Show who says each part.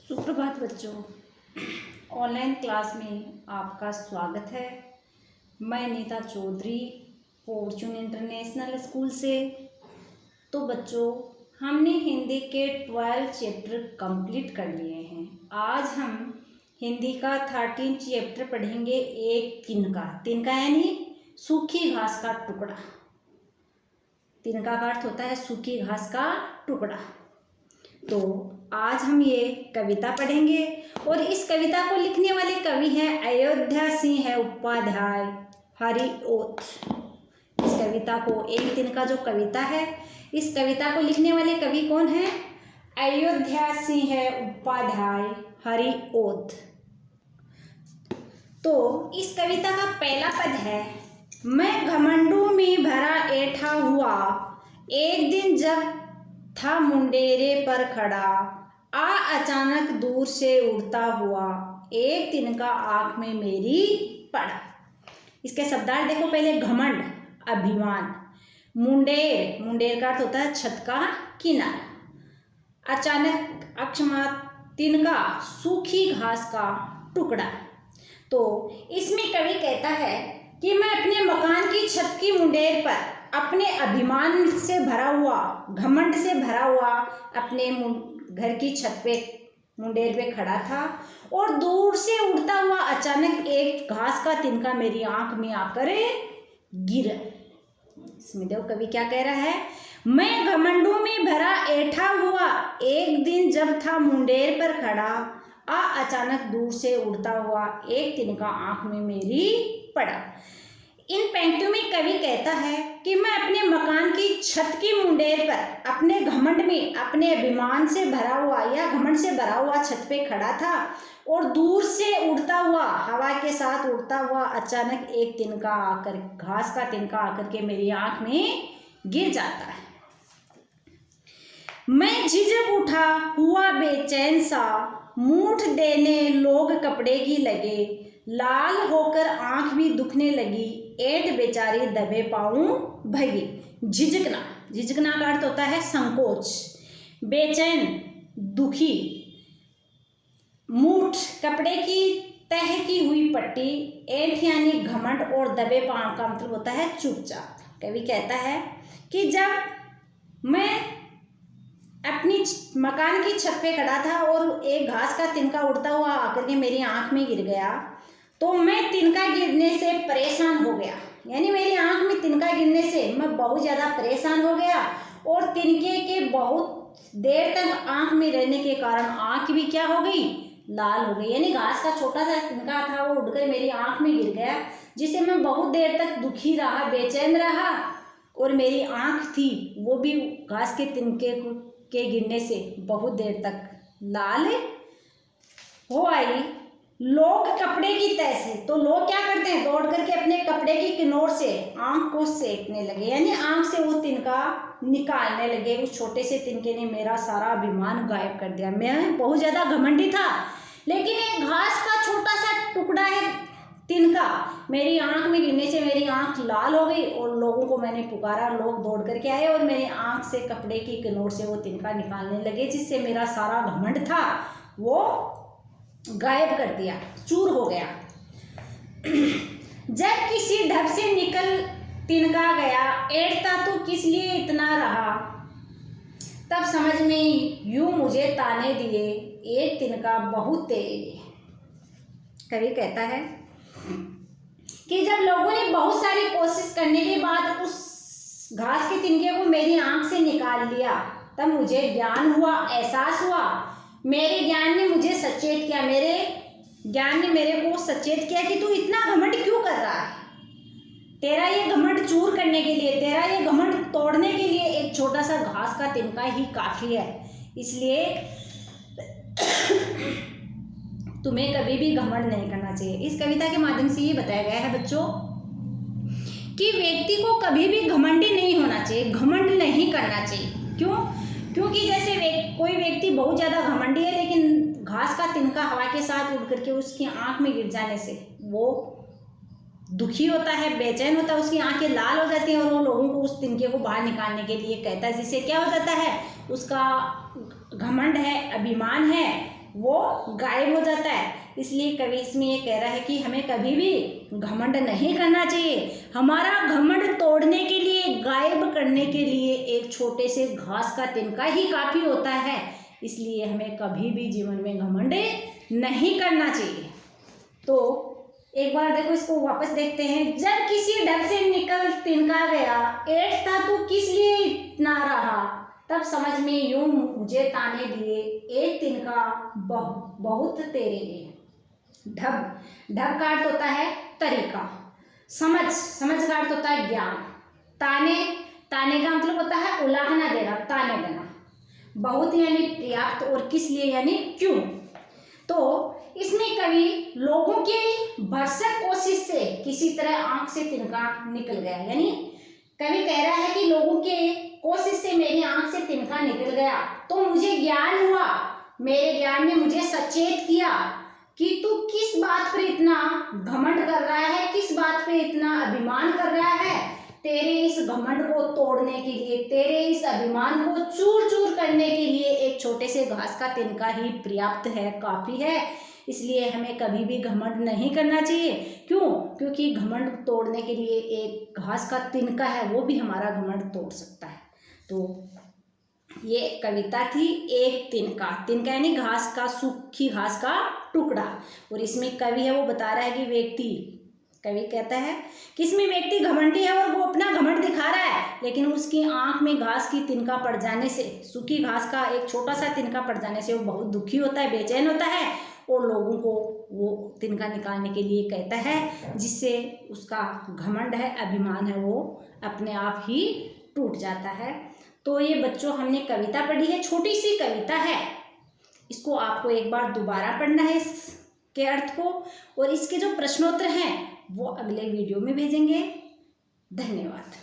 Speaker 1: सुप्रभात बच्चों, online class में आपका स्वागत है। मैं Nita Chaudhary Fortune international school से। तो बच्चों, हमने हिंदी के 12 चैप्टर कंप्लीट कर लिए हैं। आज हम हिंदी का 13 चैप्टर पढ़ेंगे। एक तिनका यानी सूखी घास का टुकड़ा। तिनका का अर्थ होता है सूखी घास का टुकड़ा। तो आज हम ये कविता पढ़ेंगे और इस कविता को लिखने वाले कवि हैं अयोध्या सिंह उपाध्याय हरिओत। इस कविता को एक तिनका जो कविता है, इस कविता को लिखने वाले कवि कौन है? अयोध्या सिंह उपाध्याय हरिओत। तो इस कविता का पहला पद है, मैं घमंडू में भरा ऐठा हुआ, एक दिन जब था मुंडेरे पर खड़ा, अचानक दूर से उड़ता हुआ, एक तिनका आँख में मेरी पड़ा। इसके शब्दार्थ देखो। पहले घमंड अभिमान, मुंडेर का अर्थ होता है छत का किनारा, अचानक अक्षमात तिनका सूखी घास का टुकड़ा। तो इसमें कवि कहता है कि मैं अपने मकान की छत की मुंडेर पर अपने अभिमान से भरा हुआ, घमंड से भरा हुआ अपने घर की छत पे मुंडेर पे खड़ा था और दूर से उड़ता हुआ अचानक एक घास का तिनका मेरी आंख में आकर गिरा। इसमें देखो कवि क्या कह रहा है, मैं घमंडू में भरा ऐठा हुआ, एक दिन जब था मुंडेर पर खड़ा, अचानक दूर से उड़ता हुआ एक तिनका आंख में मेरी पड़ा। इन पंक्तियों में कवि कहता है कि मैं अपने मकान की छत की मुंडेर पर अपने घमंड में, अपने अभिमान से भरा हुआ या घमंड से भरा हुआ छत पे खड़ा था और दूर से उड़ता हुआ, हवा के साथ उड़ता हुआ अचानक एक तिनका आकर, घास का तिनका आकर के मेरी आंख में गिर जाता है। मैं झिझक उठा हुआ बेचैन सा, मूठ देने लोग कपड़े की लगे, लाल होकर आंख भी दुखने लगी, ऐंठ बेचारी दबे पाऊं भगी। झिझकना का अर्थ होता है संकोच, बेचैन दुखी, मूठ कपड़े की तह की हुई पट्टी, ऐंठ यानी घमंड और दबे पांव का मतलब होता है चुपचाप। कवि कहता है कि जब मैं अपनी मकान की छत पे खड़ा था और एक घास का तिनका उड़ता हुआ आकर के मेरी आंख में गिर गया, तो मैं तिनका गिरने से परेशान हो गया, यानी मेरी आंख में तिनका गिरने से मैं बहुत ज़्यादा परेशान हो गया और तिनके के बहुत देर तक आंख में रहने के कारण आंख भी क्या हो गई, लाल हो गई। यानी घास का छोटा सा तिनका था, वो उड़कर मेरी आंख में गिर गया, जिससे मैं बहुत देर तक दुखी रहा, बेचैन रहा और मेरी आंख थी वो भी घास के तिनके के गिरने से बहुत देर तक लाल हो आई। लोग कपड़े की तह से, तो लोग क्या करते हैं, दौड़ करके अपने कपड़े की किनोर से आंख को सेकने लगे, यानी आंख से वो तिनका निकालने लगे। उस छोटे से तिनके ने मेरा सारा अभिमान गायब कर दिया। मैं बहुत ज़्यादा घमंडी था, लेकिन एक घास का छोटा सा टुकड़ा है तिनका, मेरी आंख में गिरने से मेरी आंख लाल हो गई और लोगों को मैंने पुकारा, लोग दौड़ करके आए और मेरी आंख से कपड़े की किनोर से वो तिनका निकालने लगे, जिससे मेरा सारा घमंड था वो गायब कर दिया, चूर हो गया। जब किसी ढब से निकल तिनका गया, ऐठता तो किस लिए इतना रहा, तब समझ में यूं मुझे ताने दिए, एक तिनका बहुत तेरे। कवि कहता है कि जब लोगों ने बहुत सारी कोशिश करने के बाद उस घास के तिनके को मेरी आंख से निकाल लिया, तब मुझे ज्ञान हुआ, एहसास हुआ, मेरे ज्ञान ने मुझे सचेत किया, मेरे ज्ञान ने मेरे को सचेत किया कि तू इतना घमंड क्यों कर रहा है, तेरा ये घमंड चूर करने के लिए, तेरा ये घमंड तोड़ने के लिए एक छोटा सा घास का तिनका ही काफ़ी है। इसलिए तुम्हें कभी भी घमंड नहीं करना चाहिए। इस कविता के माध्यम से ये बताया गया है बच्चों कि व्यक्ति को कभी भी घमंडी नहीं होना चाहिए, घमंड नहीं करना चाहिए। क्यों? क्योंकि जैसे कोई व्यक्ति बहुत ज़्यादा घमंडी है, लेकिन घास का तिनका हवा के साथ उड़ करके उसकी आंख में गिर जाने से वो दुखी होता है, बेचैन होता है, उसकी आंखें लाल हो जाती हैं और वो लोगों को उस तिनके को बाहर निकालने के लिए कहता है, जिससे क्या हो जाता है, उसका घमंड है, अभिमान है, वो गायब हो जाता है। इसलिए कवि इसमें ये कह रहा है कि हमें कभी भी घमंड नहीं करना चाहिए। हमारा घमंड तोड़ने के लिए, गायब करने के लिए एक छोटे से घास का तिनका ही काफ़ी होता है। इसलिए हमें कभी भी जीवन में घमंड नहीं करना चाहिए। तो एक बार देखो, इसको वापस देखते हैं। जब किसी डग से निकल तिनका गया, ऐठ था तू किस लिए इतना रहा, तब समझ में यूं मुझे ताने दिए, एक तिनका बहुत तेरे लिए। ढग का अर्थ होता है तरीका, समझ का अर्थ होता है ज्ञान, ताने का मतलब होता है उलाहना देना, ताने देना। बहुत यानी पर्याप्त, और किस लिए यानी क्यों। तो इसमें कवि लोगों की भरसक कोशिश से किसी तरह आंख से तिनका निकल गया, यानी कवि कह रहा है कि लोगों के कोशिश से मेरी आंख से तिनका निकल गया, तो मुझे ज्ञान हुआ, मेरे ज्ञान ने मुझे सचेत किया कि तू किस बात पर इतना घमंड कर रहा है, किस बात पे इतना अभिमान कर रहा है। तेरे इस घमंड को तोड़ने के लिए, तेरे इस अभिमान को चूर चूर करने के लिए एक छोटे से घास का तिनका ही पर्याप्त है, काफ़ी है। इसलिए हमें कभी भी घमंड नहीं करना चाहिए। क्यों? क्योंकि घमंड तोड़ने के लिए एक घास का तिनका है, वो भी हमारा घमंड तोड़ सकता है। तो ये कविता थी एक तिनका यानी घास का, सूखी घास का टुकड़ा। और इसमें कवि है वो बता रहा है कि कवि कहता है कि इसमें व्यक्ति घमंडी है और वो अपना घमंड दिखा रहा है, लेकिन उसकी आंख में घास की तिनका पड़ जाने से, सूखी घास का एक छोटा सा तिनका पड़ जाने से वो बहुत दुखी होता है, बेचैन होता है, और लोगों को वो तिनका निकालने के लिए कहता है, जिससे उसका घमंड है, अभिमान है, वो अपने आप ही टूट जाता है। तो ये बच्चों, हमने कविता पढ़ी है, छोटी सी कविता है, इसको आपको एक बार दोबारा पढ़ना है इसके अर्थ को, और इसके जो प्रश्नोत्तर हैं वो अगले वीडियो में भेजेंगे। धन्यवाद।